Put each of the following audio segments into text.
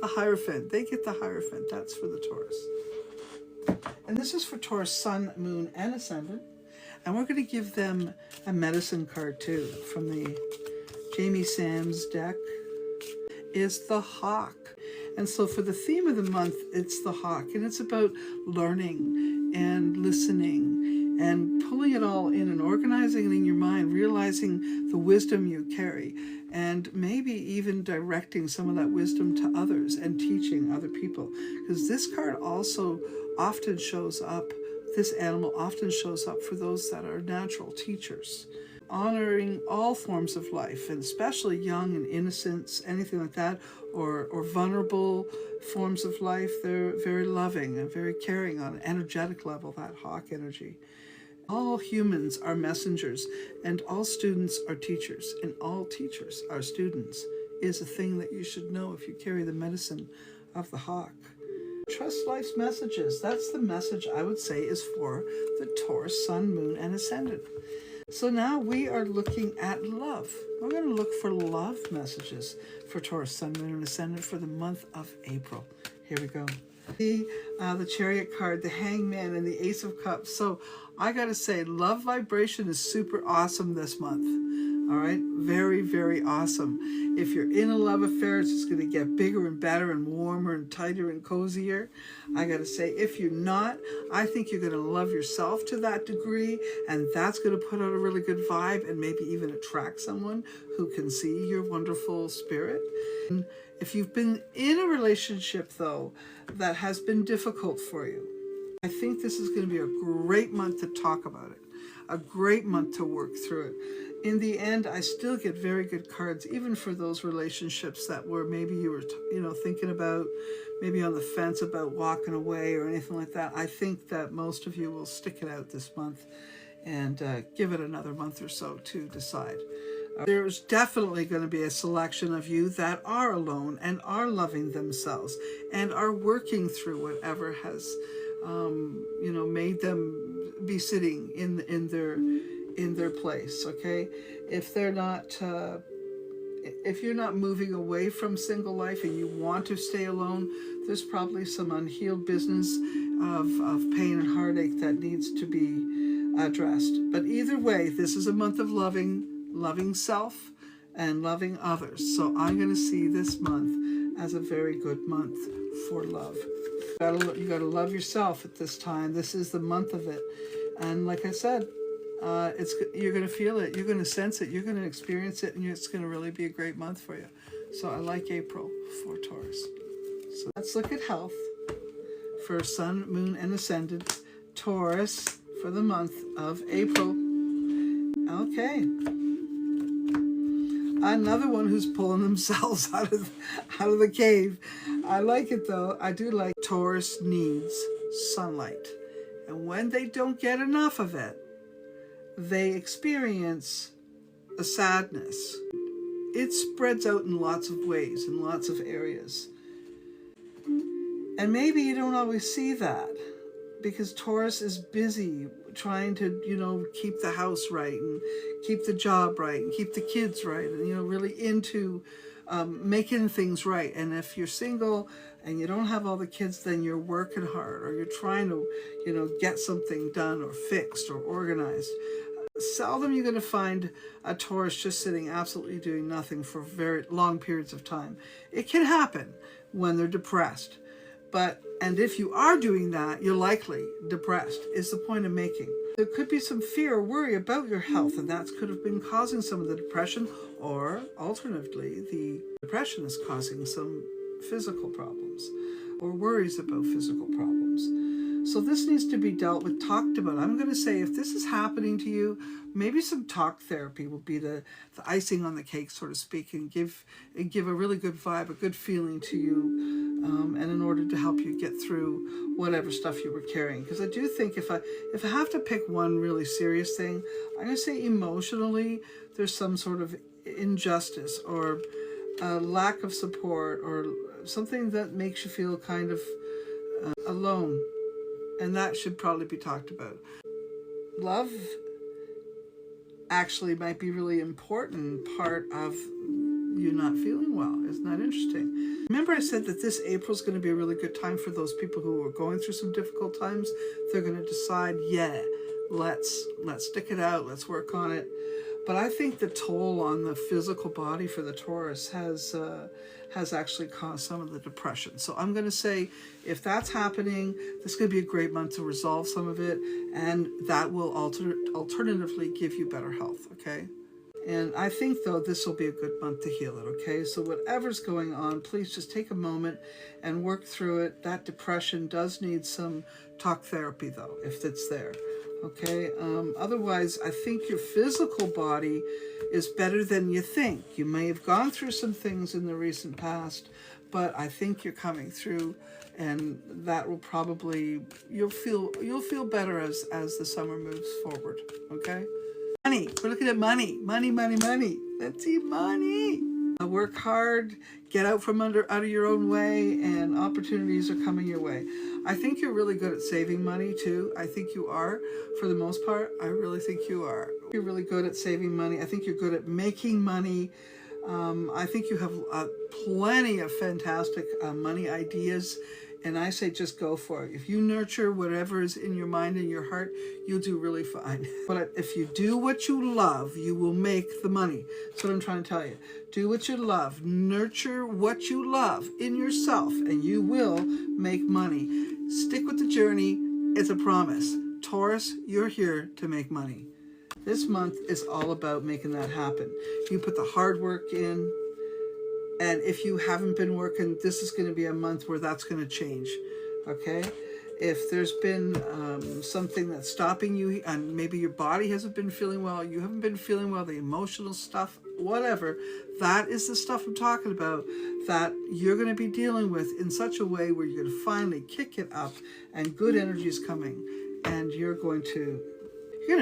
the Hierophant. They get the Hierophant. That's for the Taurus. And this is for Taurus, Sun, Moon, and Ascendant. And we're going to give them a medicine card too from the Jamie Sam's deck. Is the Hawk. And so for the theme of the month, it's the Hawk. And it's about learning and listening and pulling it all in and organizing it in your mind, realizing the wisdom you carry, and maybe even directing some of that wisdom to others and teaching other people. Because this card also often shows up, this animal often shows up for those that are natural teachers. Honoring all forms of life, and especially young and innocence, anything like that, or vulnerable forms of life. They're very loving and very caring on an energetic level, that Hawk energy. All humans are messengers, and all students are teachers, and all teachers are students, is a thing that you should know if you carry the medicine of the Hawk. Trust life's messages. That's the message I would say is for the Taurus, Sun, Moon, and Ascendant. So now we are looking at love. We're going to look for love messages for Taurus, Sun, Moon, and Ascendant for the month of April. Here we go. The Chariot card, the Hangman, and the Ace of Cups. So I got to say, love vibration is super awesome this month. All right, very, very awesome. If you're in a love affair, it's just going to get bigger and better and warmer and tighter and cozier. I got to say, if you're not, I think you're going to love yourself to that degree, and that's going to put out a really good vibe and maybe even attract someone who can see your wonderful spirit. And if you've been in a relationship, though, that has been difficult for you, I think this is going to be a great month to talk about it, a great month to work through it. In the end, I still get very good cards, even for those relationships that were maybe you were, thinking about, maybe on the fence about walking away or anything like that. I think that most of you will stick it out this month and give it another month or so to decide. There's definitely going to be a selection of you that are alone and are loving themselves and are working through whatever has, made them be sitting in their place. Okay, if they're not, if you're not moving away from single life and you want to stay alone, there's probably some unhealed business of pain and heartache that needs to be addressed. But either way, this is a month of loving self and loving others. So I'm going to see this month as a very good month for love. You got to love yourself at this time. This is the month of it. And like I said, you're going to feel it. You're going to sense it. You're going to experience it. And it's going to really be a great month for you. So I like April for Taurus. So let's look at health for Sun, Moon, and Ascendant. Taurus for the month of April. Okay. Another one who's pulling themselves out of the cave. I like it though. I do like Taurus needs sunlight. And when they don't get enough of it, they experience a sadness. It spreads out in lots of ways, in lots of areas. And maybe you don't always see that because Taurus is busy trying to, keep the house right and keep the job right and keep the kids right and, really into making things right. And if you're single and you don't have all the kids, then you're working hard or you're trying to, get something done or fixed or organized. Seldom you're going to find a Taurus just sitting absolutely doing nothing for very long periods of time. It can happen when they're depressed. And if you are doing that, you're likely depressed, is the point I'm making. There could be some fear or worry about your health, and that could have been causing some of the depression, or alternatively, the depression is causing some physical problems or worries about physical problems. So this needs to be dealt with, talked about. I'm going to say if this is happening to you, maybe some talk therapy will be the icing on the cake, so to speak, and give a really good vibe, a good feeling to you. And in order to help you get through whatever stuff you were carrying. Because I do think if I have to pick one really serious thing, I'm going to say emotionally, there's some sort of injustice or a lack of support or something that makes you feel kind of alone. And that should probably be talked about. Love actually might be really important part of you not feeling well. Isn't that interesting? Remember I said that this April is going to be a really good time for those people who are going through some difficult times. They're going to decide, yeah, let's stick it out. Let's work on it. But I think the toll on the physical body for the Taurus has actually caused some of the depression. So I'm going to say, if that's happening, this is going to be a great month to resolve some of it, and that will alternatively give you better health, okay? And I think, though, this will be a good month to heal it, okay? So whatever's going on, please just take a moment and work through it. That depression does need some talk therapy, though, if it's there. Okay, otherwise, I think your physical body is better than you think. You may have gone through some things in the recent past, but I think you're coming through, and that will probably, you'll feel better as the summer moves forward, okay? Money, we're looking at money. Let's see money. Work hard, get out of your own way, and opportunities are coming your way. I think you're really good at saving money too. I think you are, for the most part. I really think you are. You're really good at saving money. I think you're good at making money. I think you have plenty of fantastic money ideas, and I say just go for it. If you nurture whatever is in your mind and your heart, you'll do really fine. But if you do what you love, you will make the money. That's what I'm trying to tell you. Do what you love. Nurture what you love in yourself, and you will make money. Stick with the journey. It's a promise. Taurus, you're here to make money. This month is all about making that happen. You put the hard work in, and if you haven't been working, this is going to be a month where that's going to change, okay? If there's been something that's stopping you, and maybe your body hasn't been feeling well, you haven't been feeling well, the emotional stuff, whatever, that is the stuff I'm talking about that you're going to be dealing with in such a way where you're going to finally kick it up, and good energy is coming, and you're going to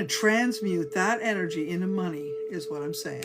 transmute that energy into money, is what I'm saying.